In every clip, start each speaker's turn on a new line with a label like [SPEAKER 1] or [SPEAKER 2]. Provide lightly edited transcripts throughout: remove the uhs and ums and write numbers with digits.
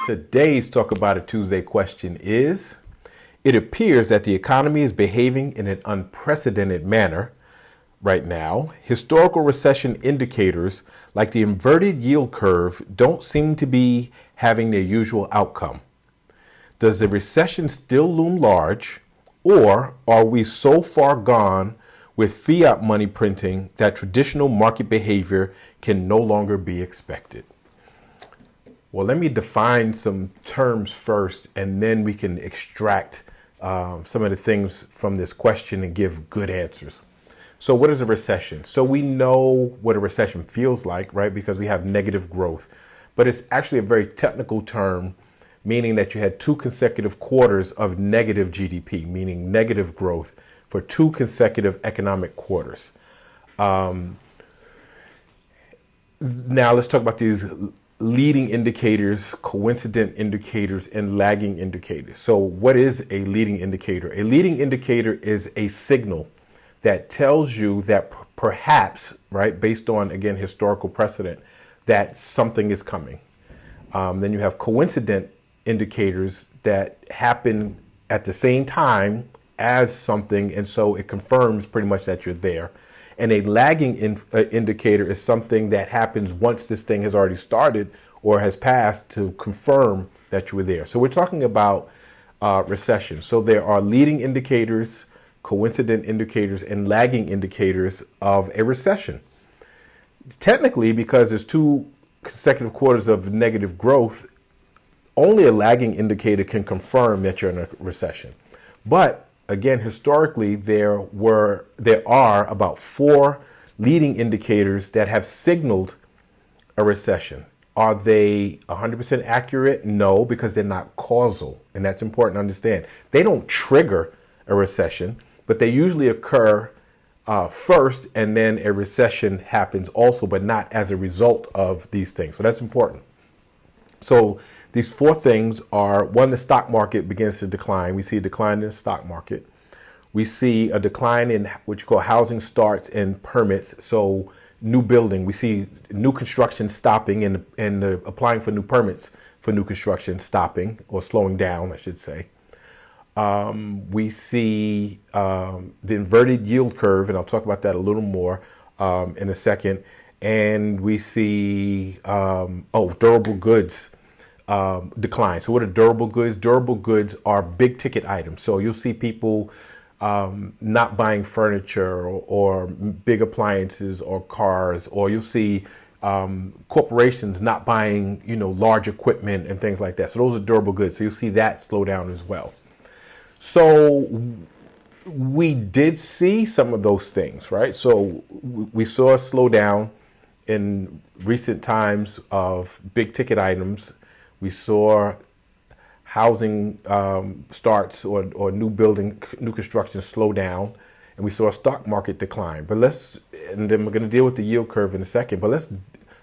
[SPEAKER 1] Today's Talk About It Tuesday question is, it appears that the economy is behaving in an unprecedented manner right now. Historical recession indicators like the inverted yield curve don't seem to be having their usual outcome. Does the recession still loom large, or are we so far gone with fiat money printing that traditional market behavior can no longer be expected? Well, let me define some terms first, and then we can extract some of the things from this question and give good answers. So what is a recession? So we know what a recession feels like, right? Because we have negative growth, but it's actually a very technical term, meaning that you had 2 consecutive quarters of negative GDP, meaning negative growth for 2 consecutive economic quarters. Now let's talk about these leading indicators, coincident indicators, and lagging indicators. So what is a leading indicator? A leading indicator is a signal that tells you that perhaps, right, based on, again, historical precedent, that something is coming. Then you have coincident indicators that happen at the same time as something, and so it confirms pretty much that you're there. And a lagging indicator is something that happens once this thing has already started or has passed to confirm that you were there. So we're talking about recession. So there are leading indicators, coincident indicators, and lagging indicators of a recession. Technically, because there's 2 consecutive quarters of negative growth, only a lagging indicator can confirm that you're in a recession. But again, historically, there are about 4 leading indicators that have signaled a recession. Are they 100% accurate? No, because they're not causal, and that's important to understand. They don't trigger a recession, but they usually occur first, and then a recession happens also, but not as a result of these things. So that's important. So these 4 things are: 1, the stock market begins to decline. We see a decline in the stock market. We see a decline in what you call housing starts and permits. So new building, we see new construction stopping and applying for new permits for new construction stopping or slowing down, I should say. We see the inverted yield curve, and I'll talk about that a little more in a second. And we see, durable goods decline. So what are durable goods? Durable goods are big ticket items. So you'll see people not buying furniture or big appliances or cars, or you'll see corporations not buying, large equipment and things like that. So those are durable goods. So you'll see that slow down as well. So we did see some of those things, right? So we saw a slowdown in recent times of big ticket items. We saw housing starts or new construction slow down, and we saw a stock market decline. And then we're going to deal with the yield curve in a second. But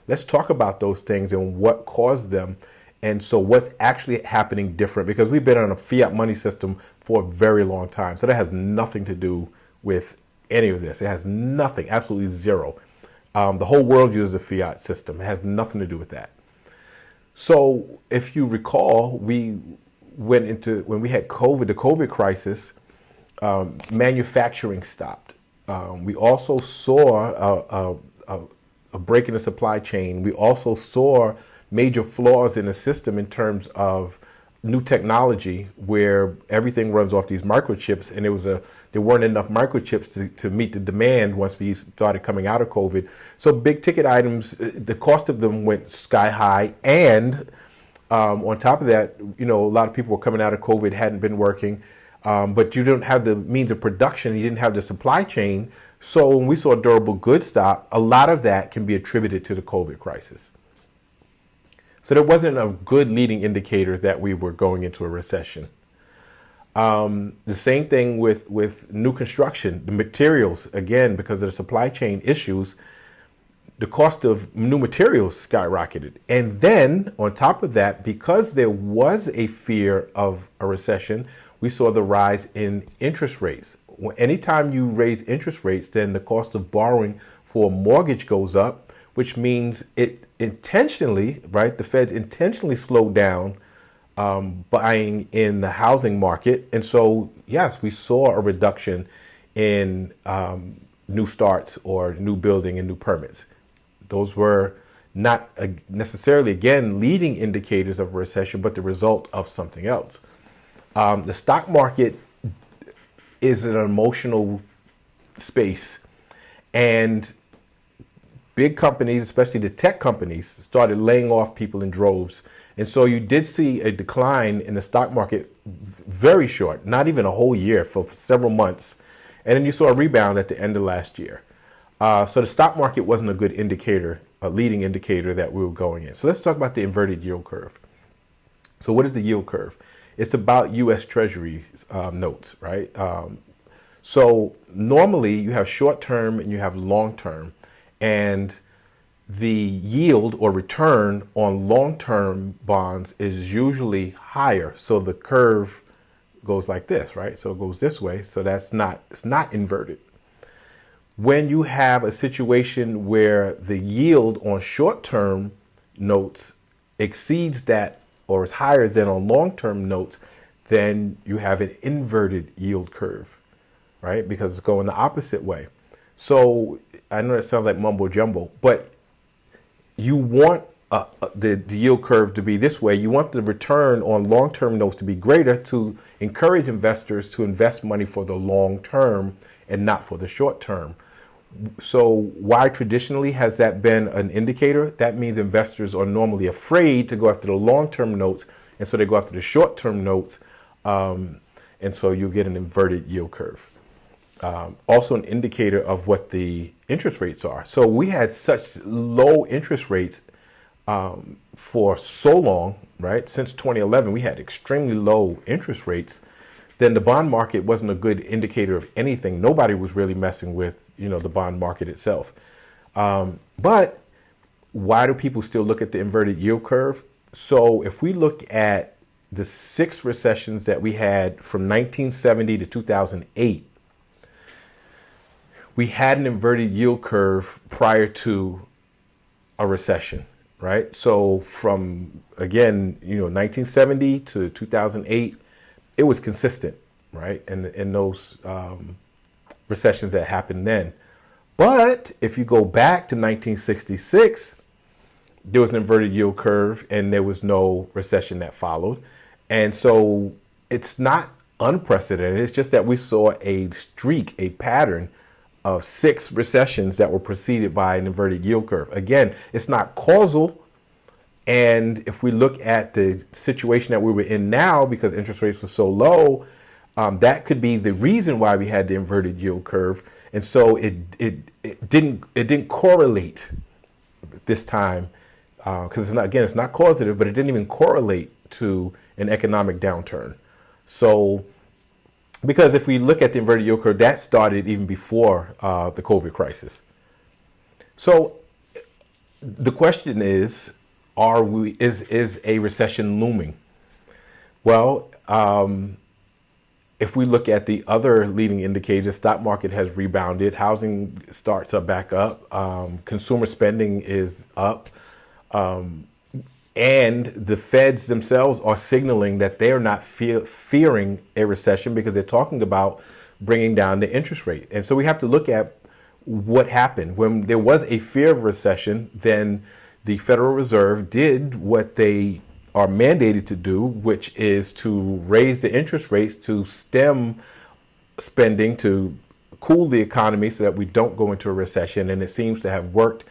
[SPEAKER 1] let's talk about those things and what caused them, and so what's actually happening different, because we've been on a fiat money system for a very long time. So that has nothing to do with any of this. It has nothing, absolutely zero. The whole world uses a fiat system. It has nothing to do with that. So if you recall, we went into, when we had COVID, the COVID crisis, manufacturing stopped. We also saw a break in the supply chain. We also saw major flaws in the system in terms of new technology, where everything runs off these microchips, and there weren't enough microchips to meet the demand once we started coming out of COVID. So big ticket items, the cost of them went sky high, and on top of that, a lot of people were coming out of COVID, hadn't been working, but you didn't have the means of production, you didn't have the supply chain. So when we saw durable goods stop, a lot of that can be attributed to the COVID crisis. So there wasn't a good leading indicator that we were going into a recession. The same thing with new construction, the materials, again, because of the supply chain issues, the cost of new materials skyrocketed. And then on top of that, because there was a fear of a recession, we saw the rise in interest rates. Anytime you raise interest rates, then the cost of borrowing for a mortgage goes up, which means it intentionally, right? The Feds intentionally slowed down buying in the housing market. And so, yes, we saw a reduction in new starts or new building and new permits. Those were not necessarily, again, leading indicators of a recession, but the result of something else. The stock market is an emotional space, and big companies, especially the tech companies, started laying off people in droves. And so you did see a decline in the stock market, very short, not even a whole year, for several months. And then you saw a rebound at the end of last year. So the stock market wasn't a good indicator, a leading indicator that we were going in. So let's talk about the inverted yield curve. So what is the yield curve? It's about U.S. Treasury notes, right? So normally you have short term and you have long term, and the yield or return on long term bonds is usually higher. So the curve goes like this, right? So it goes this way. So it's not inverted. When you have a situation where the yield on short term notes exceeds that or is higher than on long term notes, then you have an inverted yield curve, right? Because it's going the opposite way. So I know that sounds like mumbo jumbo, but you want the yield curve to be this way. You want the return on long-term notes to be greater to encourage investors to invest money for the long term and not for the short term. So why traditionally has that been an indicator? That means investors are normally afraid to go after the long-term notes, and so they go after the short-term notes, and so you get an inverted yield curve. Also an indicator of what the interest rates are. So we had such low interest rates for so long, right? Since 2011, we had extremely low interest rates. Then the bond market wasn't a good indicator of anything. Nobody was really messing with, the bond market itself. But why do people still look at the inverted yield curve? So if we look at the 6 recessions that we had from 1970 to 2008, we had an inverted yield curve prior to a recession, right? So from, again, 1970 to 2008, it was consistent, right? And in those recessions that happened then. But if you go back to 1966, there was an inverted yield curve and there was no recession that followed. And so it's not unprecedented. It's just that we saw a streak, a pattern of 6 recessions that were preceded by an inverted yield curve. Again, it's not causal. And if we look at the situation that we were in now, because interest rates were so low, that could be the reason why we had the inverted yield curve. And so it didn't correlate this time, because it's not causative, but it didn't even correlate to an economic downturn. So, because if we look at the inverted yield curve, that started even before the COVID crisis. So the question is, is a recession looming? Well, if we look at the other leading indicators, stock market has rebounded, housing starts are back up, consumer spending is up, and the feds themselves are signaling that they are not fearing a recession because they're talking about bringing down the interest rate. And so we have to look at what happened. When there was a fear of recession, then the Federal Reserve did what they are mandated to do, which is to raise the interest rates to stem spending, to cool the economy so that we don't go into a recession. And it seems to have worked.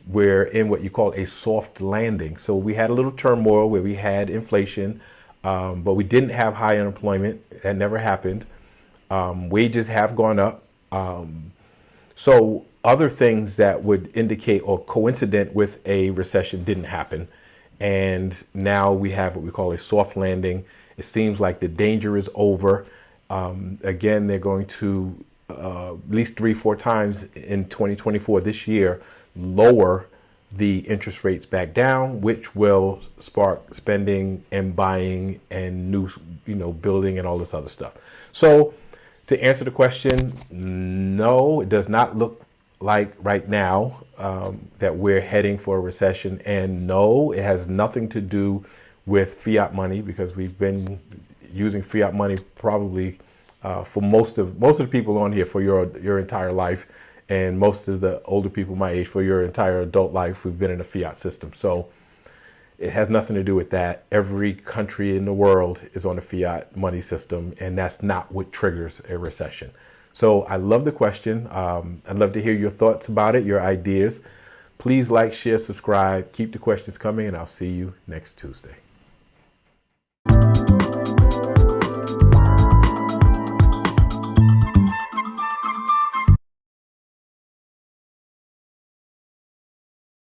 [SPEAKER 1] We're in what you call a soft landing. So we had a little turmoil where we had inflation, but we didn't have high unemployment. That never happened. Wages have gone up. So other things that would indicate or coincident with a recession didn't happen. And now we have what we call a soft landing. It seems like the danger is over. Again, they're going to at least 3-4 times in 2024 this year lower the interest rates back down, which will spark spending and buying and new, building and all this other stuff. So to answer the question, no, it does not look like right now that we're heading for a recession. And no, it has nothing to do with fiat money, because we've been using fiat money probably for most of the people on here for your entire life, and most of the older people my age for your entire adult life. We've been in a fiat system. So it has nothing to do with that. Every country in the world is on a fiat money system, and that's not what triggers a recession. So I love the question. I'd love to hear your thoughts about it, your ideas. Please like, share, subscribe. Keep the questions coming, and I'll see you next Tuesday.